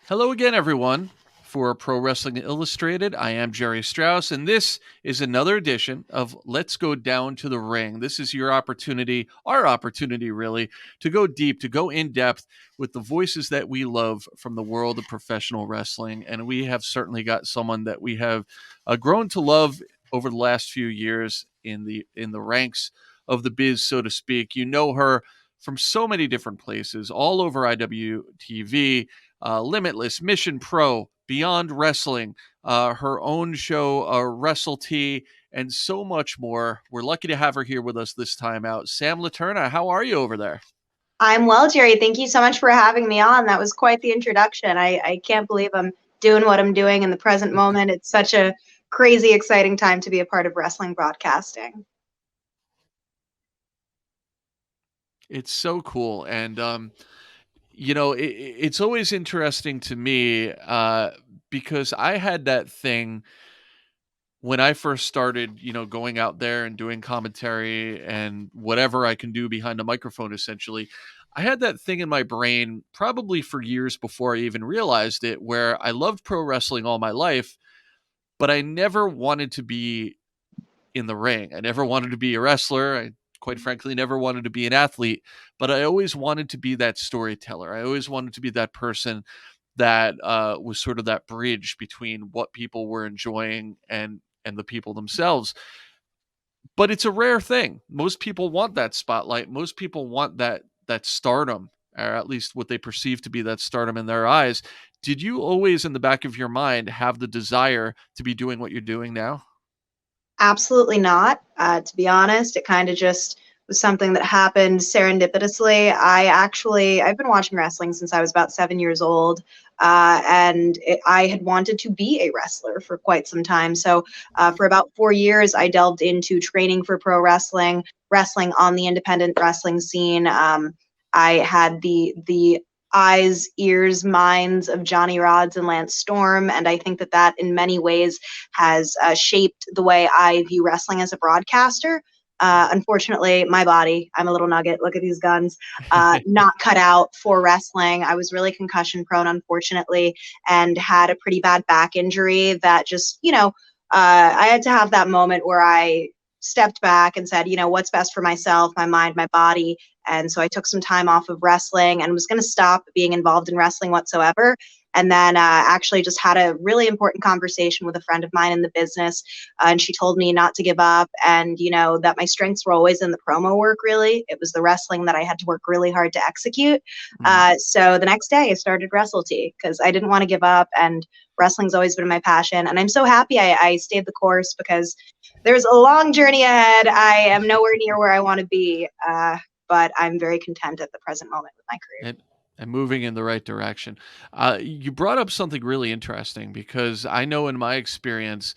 Hello again, everyone. For Pro Wrestling Illustrated, I am Gerry Strauss, and this is another edition of Let's Go Down to the Ring. This is your opportunity, our opportunity, really, to go deep, to go in depth with the voices that we love from the world of professional wrestling. And we have certainly got someone that we have grown to love over the last few years in the ranks of the biz, so to speak. You know her from so many different places, all over IWTV. Limitless, Mission Pro, Beyond Wrestling, her own show, Wrestle T, and so much more. We're lucky to have her here with us this time out. Sam Leterna, how are you over there? I'm well, Jerry. Thank you so much for having me on. That was quite the introduction. I can't believe I'm doing what I'm doing in the present moment. It's such a crazy, exciting time to be a part of wrestling broadcasting. It's so cool. And, it's always interesting to me because I had that thing when I first started, going out there and doing commentary and whatever I can do behind a microphone, essentially, I had that thing in my brain probably for years before I even realized it, where I loved pro wrestling all my life, but I never wanted to be in the ring. I never wanted to be a wrestler. I, quite frankly, never wanted to be an athlete, but I always wanted to be that storyteller. I always wanted to be that person that was sort of that bridge between what people were enjoying and the people themselves. But it's a rare thing. Most people want that spotlight. Most people want that stardom, or at least what they perceive to be that stardom in their eyes. Did you always, in the back of your mind, have the desire to be doing what you're doing now? Absolutely not. To be honest, it kind of just was something that happened serendipitously. I've been watching wrestling since I was about 7 years old, I had wanted to be a wrestler for quite some time. So, for about 4 years, I delved into training for pro wrestling, wrestling on the independent wrestling scene. I had the eyes, ears, minds of Johnny Rodz and Lance Storm, and I think that that in many ways has shaped the way I view wrestling as a broadcaster. Unfortunately, my body, I'm a little nugget, look at these guns, not cut out for wrestling. I was really concussion prone, unfortunately, and had a pretty bad back injury that just, I had to have that moment where I stepped back and said, what's best for myself, my mind, my body. And so I took some time off of wrestling and was going to stop being involved in wrestling whatsoever. And then actually just had a really important conversation with a friend of mine in the business. And she told me not to give up and, that my strengths were always in the promo work, really. It was the wrestling that I had to work really hard to execute. So the next day I started Wrestle T because I didn't want to give up. And wrestling's always been my passion. And I'm so happy I stayed the course because there's a long journey ahead. I am nowhere near where I want to be. But I'm very content at the present moment with my career. And moving in the right direction. You brought up something really interesting because I know in my experience,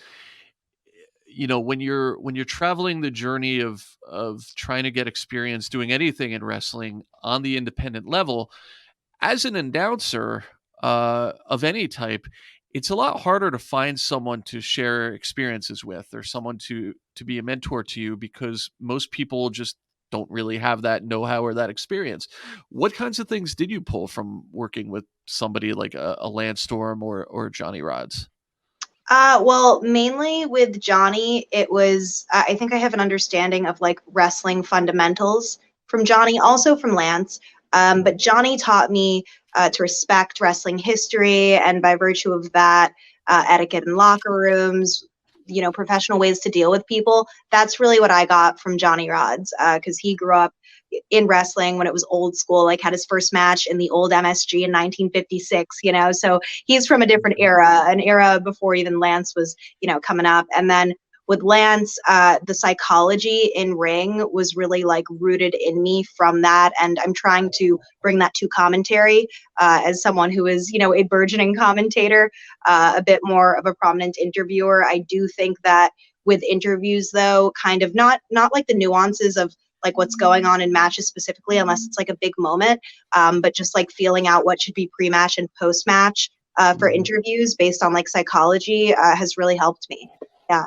when you're traveling the journey of trying to get experience doing anything in wrestling on the independent level, as an announcer of any type, it's a lot harder to find someone to share experiences with or someone to be a mentor to you because most people just don't really have that know-how or that experience. What kinds of things did you pull from working with somebody like a Lance Storm or Johnny Rodz? Well, mainly with Johnny, it was, I think I have an understanding of like wrestling fundamentals from Johnny, also from Lance. But Johnny taught me to respect wrestling history, and by virtue of that, etiquette in locker rooms, professional ways to deal with people. That's really what I got from Johnny Rodz because he grew up in wrestling when it was old school, like had his first match in the old MSG in 1956, so he's from a different era, an era before even Lance was, coming up. And then with Lance, the psychology in ring was really like rooted in me from that. And I'm trying to bring that to commentary as someone who is, a burgeoning commentator, a bit more of a prominent interviewer. I do think that with interviews, though, kind of not like the nuances of like what's going on in matches specifically, unless it's like a big moment, but just like feeling out what should be pre-match and post-match for interviews based on like psychology has really helped me. Yeah.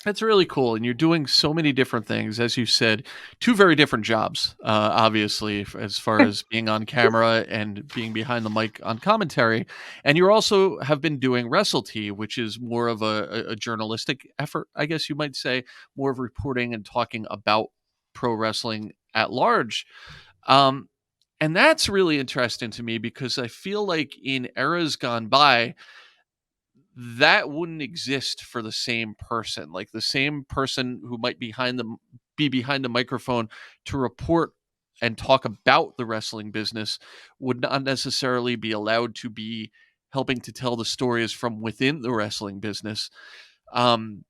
That's really cool, and you're doing so many different things, as you said, 2 very different jobs, obviously, as far as being on camera and being behind the mic on commentary, and you also have been doing WrestleT, which is more of a journalistic effort, I guess you might say, more of reporting and talking about pro wrestling at large, um, and that's really interesting to me because I feel like in eras gone by, that wouldn't exist for the same person. Like the same person who might be behind the microphone to report and talk about the wrestling business would not necessarily be allowed to be helping to tell the stories from within the wrestling business. Um,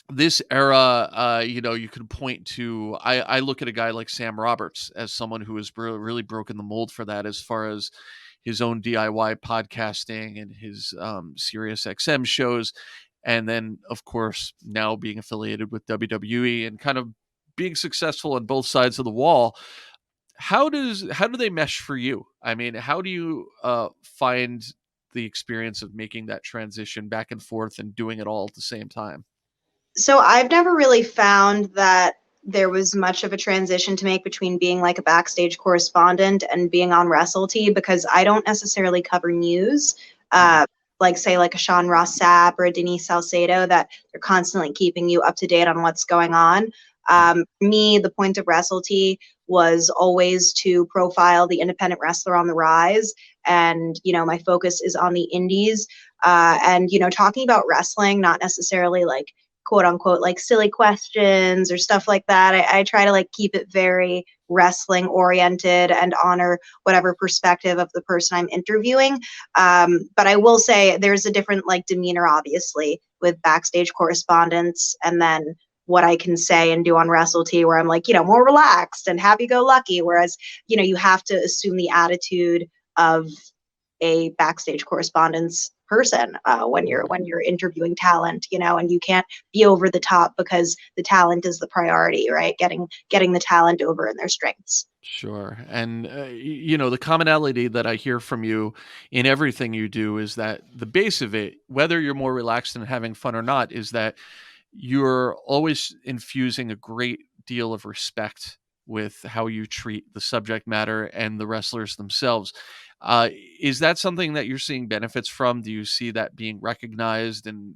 this era, you could point to. I look at a guy like Sam Roberts as someone who has really broken the mold for that, as far as his own DIY podcasting and his Sirius XM shows, and then of course now being affiliated with WWE and kind of being successful on both sides of the wall. How do they mesh for you? I mean, how do you find the experience of making that transition back and forth and doing it all at the same time? So I've never really found that there was much of a transition to make between being like a backstage correspondent and being on WrestleT, because I don't necessarily cover news. Mhm. Like say like a Sean Ross Sapp or a Denise Salcedo, that they're constantly keeping you up to date on what's going on. Yeah. For me, the point of WrestleT was always to profile the independent wrestler on the rise. And, my focus is on the indies. And, talking about wrestling, not necessarily like quote unquote like silly questions or stuff like that. I try to like keep it very wrestling oriented and honor whatever perspective of the person I'm interviewing. But I will say there's a different like demeanor, obviously, with backstage correspondence and then what I can say and do on WrestleT, where I'm like, more relaxed and happy go lucky. Whereas, you have to assume the attitude of a backstage correspondence person when you're interviewing talent, and you can't be over the top because the talent is the priority, right? Getting the talent over in their strengths. Sure. And, the commonality that I hear from you in everything you do is that the base of it, whether you're more relaxed and having fun or not, is that you're always infusing a great deal of respect with how you treat the subject matter and the wrestlers themselves. Uh, is that something that you're seeing benefits from? Do you see that being recognized and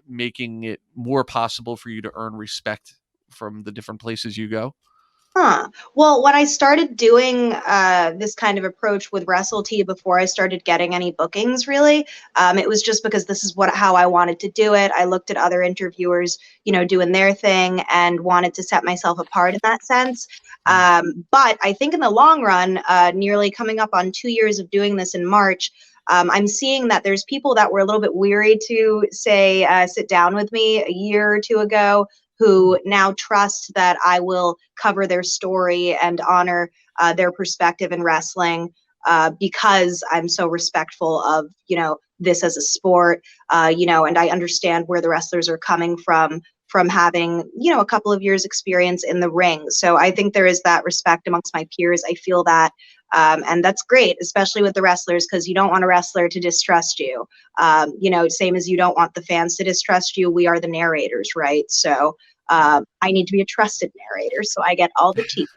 making it more possible for you to earn respect from the different places you go? Huh. Well, when I started doing this kind of approach with WrestleT before I started getting any bookings, really, it was just because this is how I wanted to do it. I looked at other interviewers, doing their thing and wanted to set myself apart in that sense. Mm. But I think in the long run, nearly coming up on 2 years of doing this in March, I'm seeing that there's people that were a little bit weary to say sit down with me a year or two ago, who now trust that I will cover their story and honor their perspective in wrestling, because I'm so respectful of, this as a sport, and I understand where the wrestlers are coming from having, a couple of years experience in the ring. So I think there is that respect amongst my peers. I feel that. And that's great, especially with the wrestlers, because you don't want a wrestler to distrust you. Same as you don't want the fans to distrust you. We are the narrators, right? So I need to be a trusted narrator, so I get all the tea.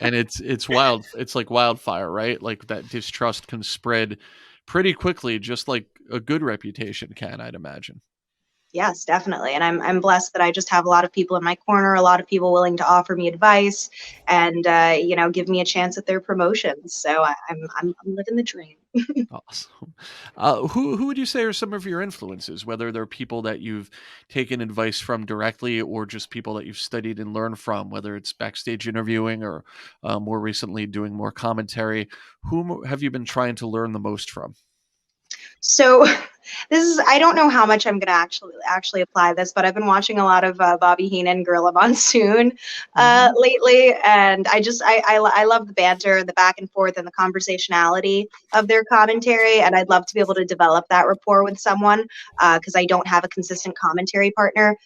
And it's wild. It's like wildfire, right? Like that distrust can spread pretty quickly, just like a good reputation can, I'd imagine. Yes, definitely. And I'm blessed that I just have a lot of people in my corner, a lot of people willing to offer me advice and give me a chance at their promotions. So I'm living the dream. Awesome. Who would you say are some of your influences? Whether they're people that you've taken advice from directly, or just people that you've studied and learned from, whether it's backstage interviewing or more recently doing more commentary. Whom have you been trying to learn the most from? So I don't know how much I'm going to actually apply this, but I've been watching a lot of Bobby Heenan, Gorilla Monsoon Hmm. lately, and I love the banter, the back and forth, and the conversationality of their commentary, and I'd love to be able to develop that rapport with someone, because I don't have a consistent commentary partner,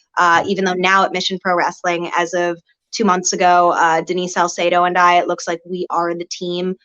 even though now at Mission Pro Wrestling, as of 2 months ago, Denise Salcedo and I, it looks like we are the team.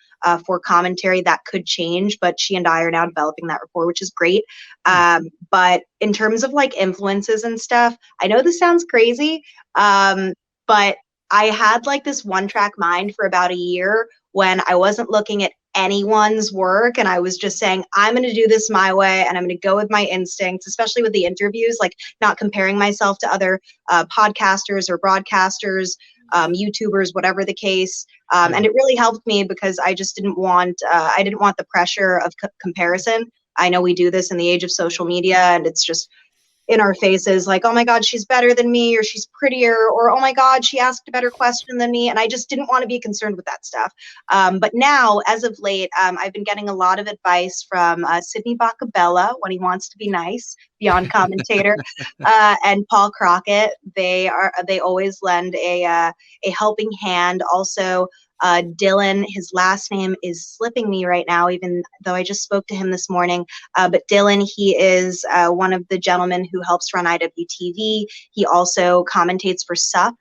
for commentary. That could change, but she and I are now developing that rapport, which is great. Hmm. But in terms of like influences and stuff, I know this sounds crazy, but I had like this one track mind for about a year when I wasn't looking at anyone's work and I was just saying, I'm going to do this my way and I'm going to go with my instincts, especially with the interviews, like not comparing myself to other podcasters or broadcasters, YouTubers, whatever the case. And Yeah. it really helped me because I just I didn't want the pressure of comparison. I know we do this in the age of social media and it's just in our faces like, oh my God, she's better than me, or she's prettier, or oh my God, she asked a better question than me. And I just didn't want to be concerned with that stuff. But now, as of late, I've been getting a lot of advice from Sidney Bacabella when he wants to be nice, beyond commentator, and Paul Crockett. They always lend a helping hand. Also, Dylan, his last name is slipping me right now, even though I just spoke to him this morning. But Dylan, he is one of the gentlemen who helps run IWTV. He also commentates for SUP,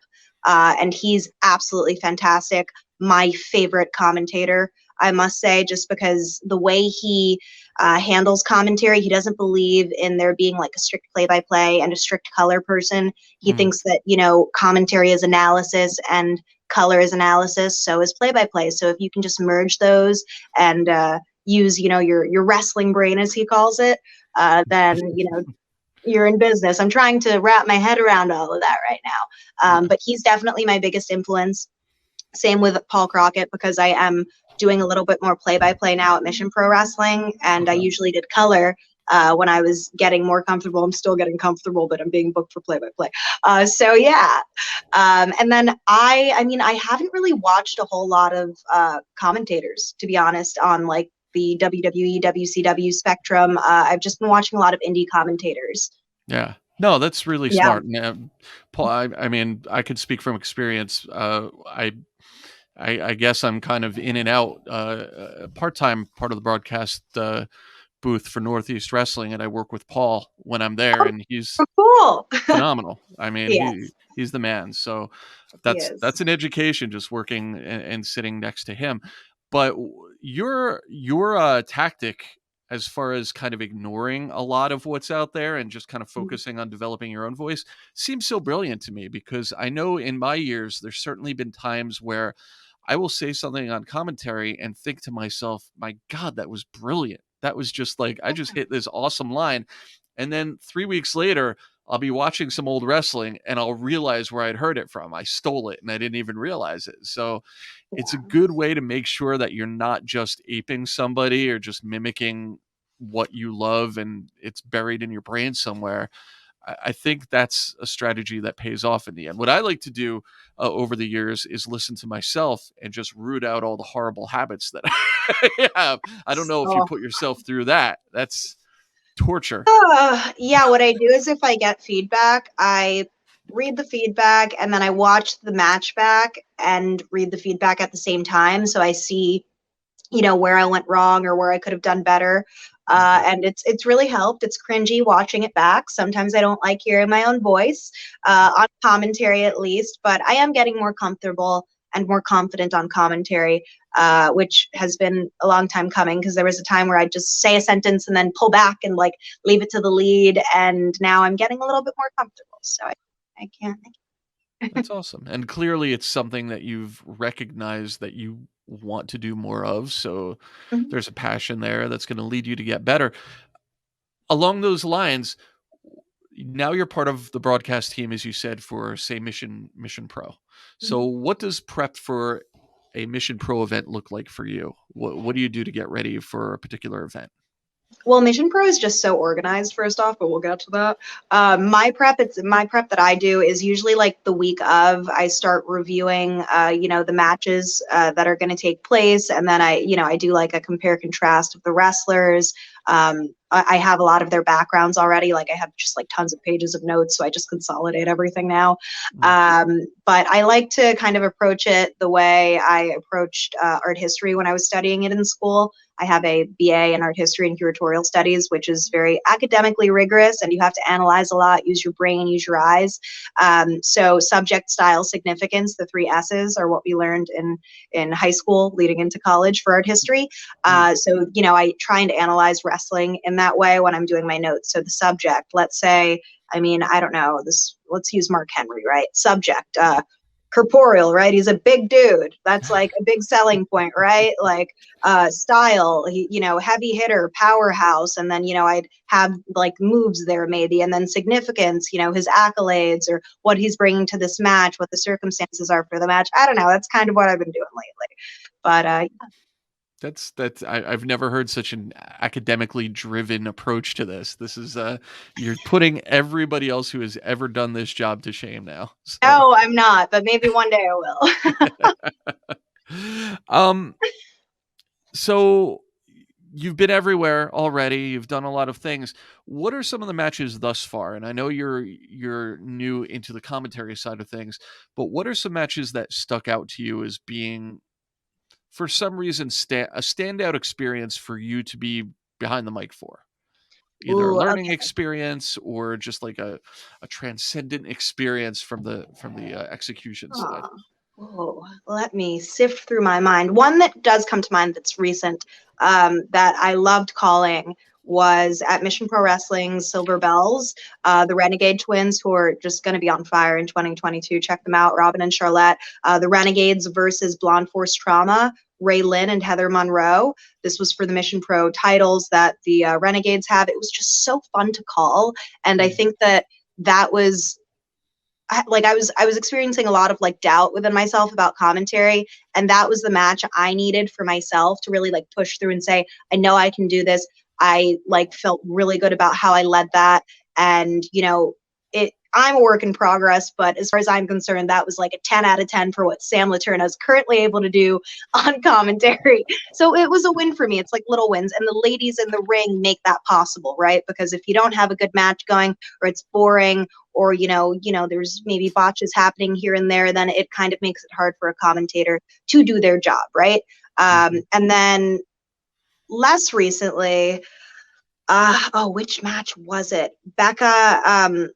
and he's absolutely fantastic. My favorite commentator, I must say, just because the way he handles commentary, he doesn't believe in there being like a strict play-by-play and a strict color person. He Mm. thinks that, commentary is analysis and color is analysis, so is play-by-play. So if you can just merge those and use, your wrestling brain, as he calls it, then, you're in business. I'm trying to wrap my head around all of that right now. Yeah. But he's definitely my biggest influence. Same with Paul Crockett, because I am doing a little bit more play-by-play now at Mission Pro Wrestling, and I Okay. usually did color when I was getting more comfortable. I'm still getting comfortable, but I'm being booked for play-by-play. So yeah, and then I haven't really watched a whole lot of commentators, to be honest, on like the WWE, WCW spectrum. I've just been watching a lot of indie commentators. Yeah. No, that's really Yeah. smart. And, Paul, I mean, I could speak from experience. I guess I'm kind of in and out, part-time part of the broadcast booth for Northeast Wrestling, and I work with Paul when I'm there, and he's Oh, cool. phenomenal. I mean, Yes, he's the man. So he that's is. an education just working and sitting next to him. But your tactic as far as kind of ignoring a lot of what's out there and just kind of focusing on developing your own voice seems so brilliant to me, because I know in my years there's certainly been times where I will say something on commentary and think to myself, my God, that was brilliant. That was just like, I just hit this awesome line. And then 3 weeks later, I'll be watching some old wrestling and I'll realize where I'd heard it from. I stole it and I didn't even realize it. So it's a Yeah. good way to make sure that you're not just aping somebody or just mimicking what you love and it's buried in your brain somewhere. I think that's a strategy that pays off in the end. What I like to do over the years is listen to myself and just root out all the horrible habits that I have. I don't know if you Oh. put yourself through that. That's torture. Yeah, what I do is if I get feedback, I read the feedback and then I watch the match back and read the feedback at the same time. So I see, where I went wrong or where I could have done better. Mhm. And it's really helped. It's cringy watching it back. Sometimes I don't like hearing my own voice, on commentary at least, but I am getting more comfortable and more confident on commentary, which has been a long time coming, because there was a time where I'd just say a sentence and then pull back and like leave it to the lead. And now I'm getting a little bit more comfortable. So I can't. That's awesome. And clearly it's something that you've recognized that you want to do more of. So Mhm. there's a passion there that's going to lead you to get better. Along those lines, now you're part of the broadcast team, as you said, for say Mission Pro. So what does prep for a Mission Pro event look like for you? What do you do to get ready for a particular event? Well, Mission Pro is just so organized, first off, but we'll get to that. My prep that I do is usually like the week of. I start reviewing, the matches that are going to take place, and then I do like a compare contrast of the wrestlers. I have a lot of their backgrounds already. Like I have just like tons of pages of notes, so I just consolidate everything now. Mm, But I like to kind of approach it the way I approached art history when I was studying it in school. I have a BA in art history and curatorial studies, which is very academically rigorous, and you have to analyze a lot, use your brain, use your eyes. So subject, style, significance, the three S's are what we learned in high school leading into college for art history. mm, So, I try and analyze wrestling in that way when I'm doing my notes. So the subject, let's say, I mean, I don't know, let's use Mark Henry, right? Subject, corporeal, right? He's a big dude. That's like a big selling point, right? Like style, heavy hitter, powerhouse. And then, I'd have like moves there maybe. And then significance, his accolades or what he's bringing to this match, what the circumstances are for the match. I don't know. That's kind of what I've been doing lately. But that's I've never heard such an academically driven approach to this. This is you're putting everybody else who has ever done this job to shame now. So no, I'm not, but maybe one day I will. um so you've been everywhere already. You've done a lot of things. What are some of the matches thus far? And I know you're new into the commentary side of things, but what are some matches that stuck out to you as being, for some reason, a standout experience for you to be behind the mic for? Either a Ooh, learning okay. experience or just like a transcendent experience from the execution side. Oh, whoa. Let me sift through my mind. One that does come to mind that's recent, that I loved calling, was at Mission Pro Wrestling's Silver Bells. The Renegade Twins, who are just going to be on fire in 2022. Check them out, Robin and Charlotte. The Renegades versus Blonde Force Trauma, Ray Lynn and Heather Monroe. This was for the Mission Pro titles that the Renegades have. It was just so fun to call. And I Mm. think that was I was experiencing a lot of like doubt within myself about commentary, and that was the match I needed for myself to really like push through and say, I know I can do this. I like felt really good about how I led that, and I'm a work in progress, but as far as I'm concerned, that was like a 10 out of 10 for what Sam Leterna is currently able to do on commentary. So it was a win for me. It's like little wins, and the ladies in the ring make that possible, right? Because if you don't have a good match going, or it's boring, or there's maybe botches happening here and there, then it kind of makes it hard for a commentator to do their job, right? Mhm. And then less recently, which match was it? Becca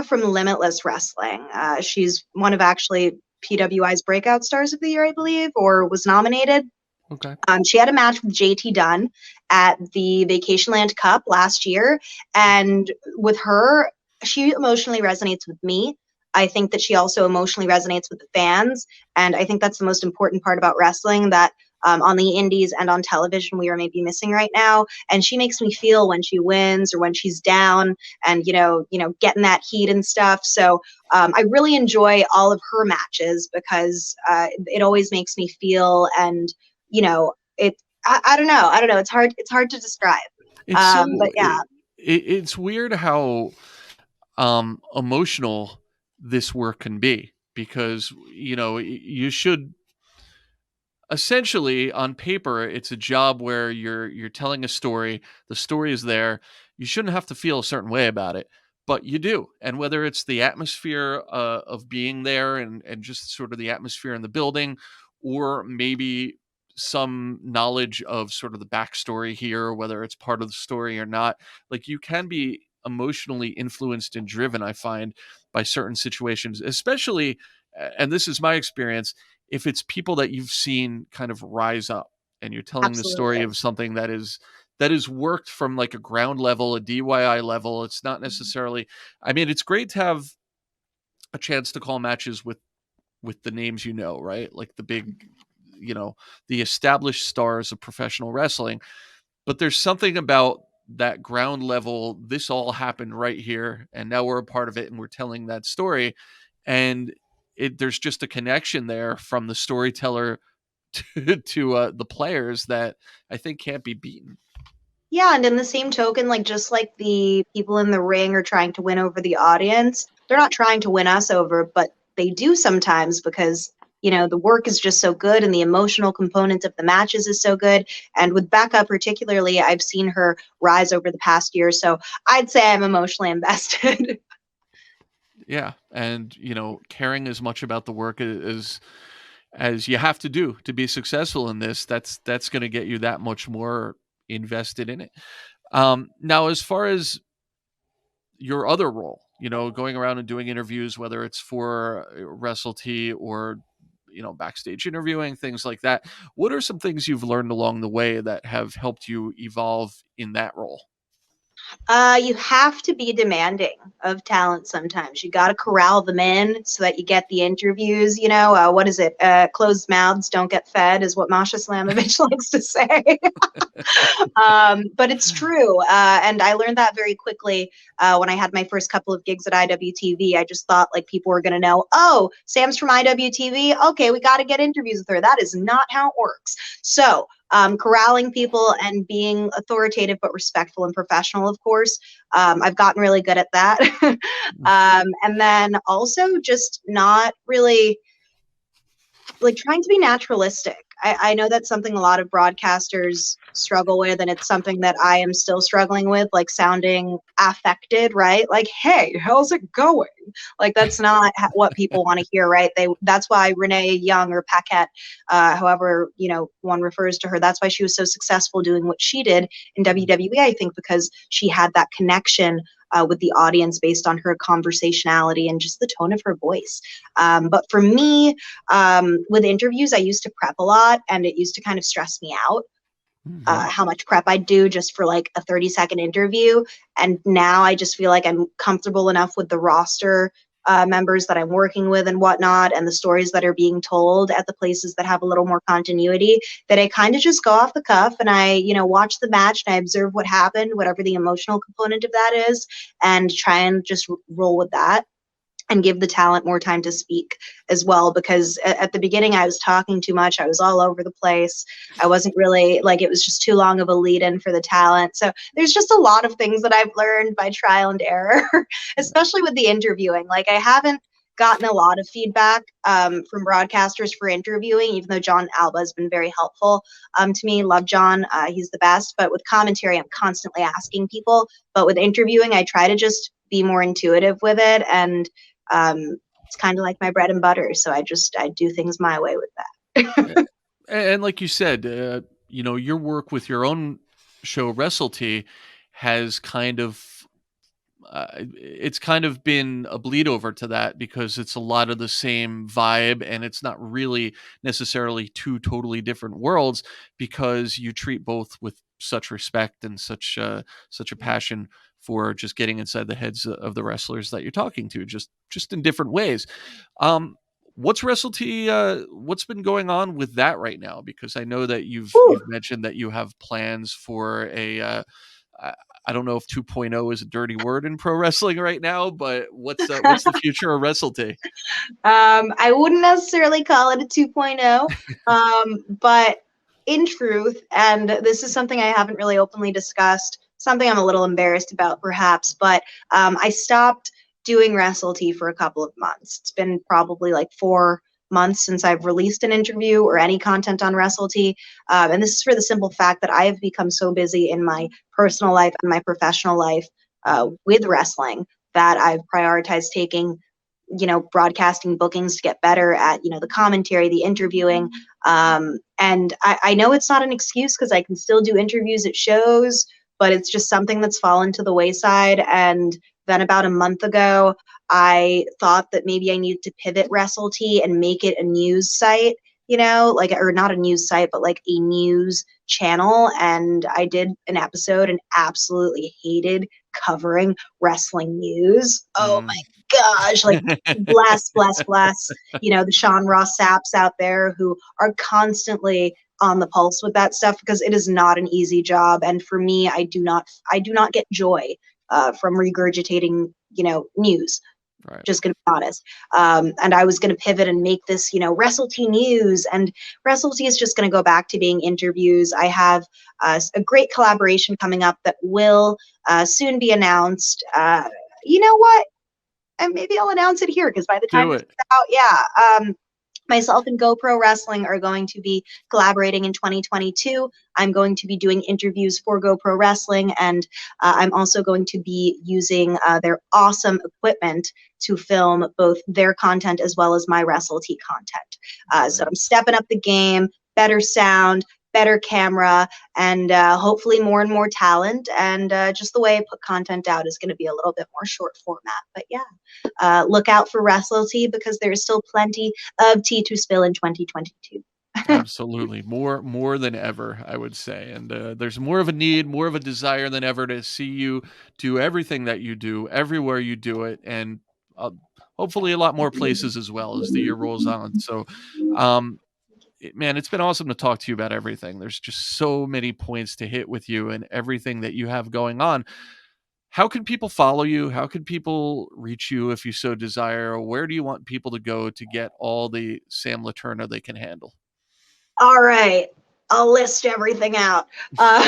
from Limitless Wrestling. She's one of actually PWI's breakout stars of the year, I believe, or was nominated. Okay. She had a match with JT Dunn at the Vacationland Cup last year. And with her, she emotionally resonates with me. I think that she also emotionally resonates with the fans. And I think that's the most important part about wrestling, that on the indies and on television, we are maybe missing right now. And she makes me feel when she wins or when she's down, and, getting that heat and stuff. So I really enjoy all of her matches because it always makes me feel, and it I don't know. I don't know. It's hard to describe. It's so But yeah, it's weird how emotional this work can be, because you should essentially, on paper, it's a job where you're telling a story. The story is there. You shouldn't have to feel a certain way about it, but you do. And whether it's the atmosphere of being there, and just sort of the atmosphere in the building, or maybe some knowledge of sort of the backstory here, whether it's part of the story or not, like, you can be emotionally influenced and driven, I find, by certain situations, especially, and this is my experience, if it's people that you've seen kind of rise up, and you're telling the story absolutely. of something that is worked from like a ground level, a DIY level. It's not necessarily, I mean, it's great to have a chance to call matches with the names, right? Like the big, you know, the established stars of professional wrestling. But there's something about that ground level, this all happened right here, and now we're a part of it, and we're telling that story. And there's just a connection there from the storyteller to the players that I think can't be beaten. Yeah, and in the same token, like just like the people in the ring are trying to win over the audience, they're not trying to win us over, but they do sometimes because the work is just so good and the emotional component of the matches is so good. And with Becca particularly, I've seen her rise over the past year. So I'd say I'm emotionally invested. Yeah, and caring as much about the work as you have to do to be successful in this, that's going to get you that much more invested in it. Now, as far as your other role, going around and doing interviews, whether it's for WrestleT or backstage interviewing, things like that. What are some things you've learned along the way that have helped you evolve in that role? You have to be demanding of talent sometimes. You got to corral them in so that you get the interviews. What is it? Closed mouths don't get fed, is what Masha Slamovich likes to say. But it's true. And I learned that very quickly when I had my first couple of gigs at IWTV. I just thought like people were going to know, oh, Sam's from IWTV. Okay, we got to get interviews with her. That is not how it works. So corralling people and being authoritative but respectful and professional, of course. I've gotten really good at that. And then also just not really like trying to be naturalistic. I know that's something a lot of broadcasters struggle with, and it's something that I am still struggling with, like sounding affected, right? Like, hey, how's it going? Like, that's not what people want to hear, right? That's why Renee Young or Paquette, however, one refers to her, that's why she was so successful doing what she did in WWE, I think, because she had that connection with the audience based on her conversationality and just the tone of her voice. But for me, with interviews, I used to prep a lot and it used to kind of stress me out. How much prep I'd do just for like a 30-second interview. And now I just feel like I'm comfortable enough with the roster members that I'm working with and whatnot, and the stories that are being told at the places that have a little more continuity, that I kind of just go off the cuff and I, watch the match and I observe what happened, whatever the emotional component of that is, and try and just roll with that and give the talent more time to speak as well. Because at the beginning I was talking too much. I was all over the place. I wasn't really like, it was just too long of a lead in for the talent. So there's just a lot of things that I've learned by trial and error, especially with the interviewing. Like I haven't gotten a lot of feedback from broadcasters for interviewing, even though John Alba has been very helpful to me. Love John. He's the best. But with commentary, I'm constantly asking people. But with interviewing, I try to just be more intuitive with it. And it's kind of like my bread and butter. So I do things my way with that. And like you said, your work with your own show, WrestleT, has it's kind of been a bleed over to that because it's a lot of the same vibe and it's not really necessarily two totally different worlds because you treat both with such respect and such a passion for just getting inside the heads of the wrestlers that you're talking to, just in different ways. What's WrestleT? What's been going on with that right now? Because I know that you've mentioned that you have plans for a I don't know if 2.0 is a dirty word in pro wrestling right now, but what's the future of WrestleT? I wouldn't necessarily call it a 2.0, but in truth, and this is something I haven't really openly discussed, something I'm a little embarrassed about perhaps, but I stopped doing WrestleT for a couple of months. It's been probably like 4 months since I've released an interview or any content on WrestleT. And this is for the simple fact that I have become so busy in my personal life and my professional life with wrestling that I've prioritized taking broadcasting bookings to get better at, the commentary, the interviewing. And I know it's not an excuse because I can still do interviews at shows, but it's just something that's fallen to the wayside. And then about a month ago, I thought that maybe I needed to pivot WrestleT and make it a news site, or not a news site, but like a news channel. And I did an episode and absolutely hated covering wrestling news. Oh my gosh, like bless, the Sean Ross Sapps out there who are constantly on the pulse with that stuff because it is not an easy job. And for me, I do not get joy from regurgitating, news. Right. Just gonna be honest. And I was gonna pivot and make this, WrestleT news, and WrestleT is just gonna go back to being interviews. I have a great collaboration coming up that will soon be announced. You know what? And maybe I'll announce it here because by the time Do this it. is out, Myself and GoPro Wrestling are going to be collaborating in 2022. I'm going to be doing interviews for GoPro Wrestling, and I'm also going to be using their awesome equipment to film both their content as well as my WrestleT content. So I'm stepping up the game, better sound, better camera, and hopefully more and more talent. And just the way I put content out is going to be a little bit more short format. But yeah, look out for WrestleT because there is still plenty of tea to spill in 2022. Absolutely. More than ever, I would say. And there's more of a need, more of a desire than ever to see you do everything that you do, everywhere you do it, and uh, hopefully a lot more places as well as the year rolls on. So, um, man, it's been awesome to talk to you about everything. There's just so many points to hit with you and everything that you have going on. How can people follow you? How can people reach you if you so desire? Where do you want people to go to get all the Sam Leterna they can handle? All right, I'll list everything out. Uh,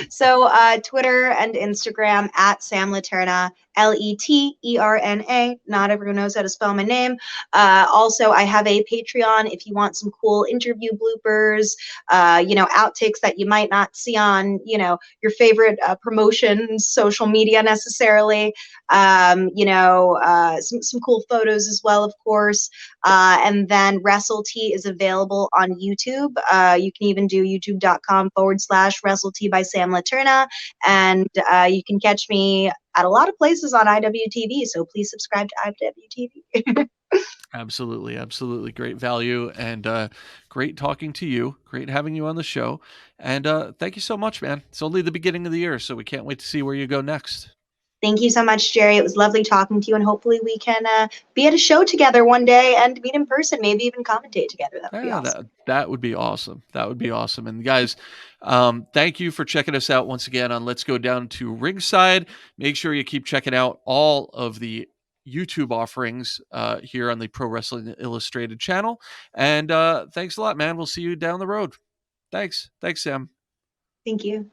So Twitter and Instagram at Sam Leterna, Leterna. Not everyone knows how to spell my name. Also, I have a Patreon if you want some cool interview bloopers, outtakes that you might not see on, your favorite promotions, social media necessarily. Some cool photos as well, of course. And then WrestleT is available on YouTube. You can even do youtube.com/WrestleT by Sam Leterna. And you can catch me at a lot of places on IWTV. So please subscribe to IWTV. Absolutely, absolutely. Great value and great talking to you. Great having you on the show. And thank you so much, man. It's only the beginning of the year, so we can't wait to see where you go next. Thank you so much, Gerry. It was lovely talking to you, and hopefully we can be at a show together one day and meet in person, maybe even commentate together. That would be Yeah, awesome. that would be awesome. That would be awesome. And guys, thank you for checking us out once again on Let's Go Down to Ringside. Make sure you keep checking out all of the YouTube offerings here on the Pro Wrestling Illustrated channel. And thanks a lot, man. We'll see you down the road. Thanks. Thanks, Sam. Thank you.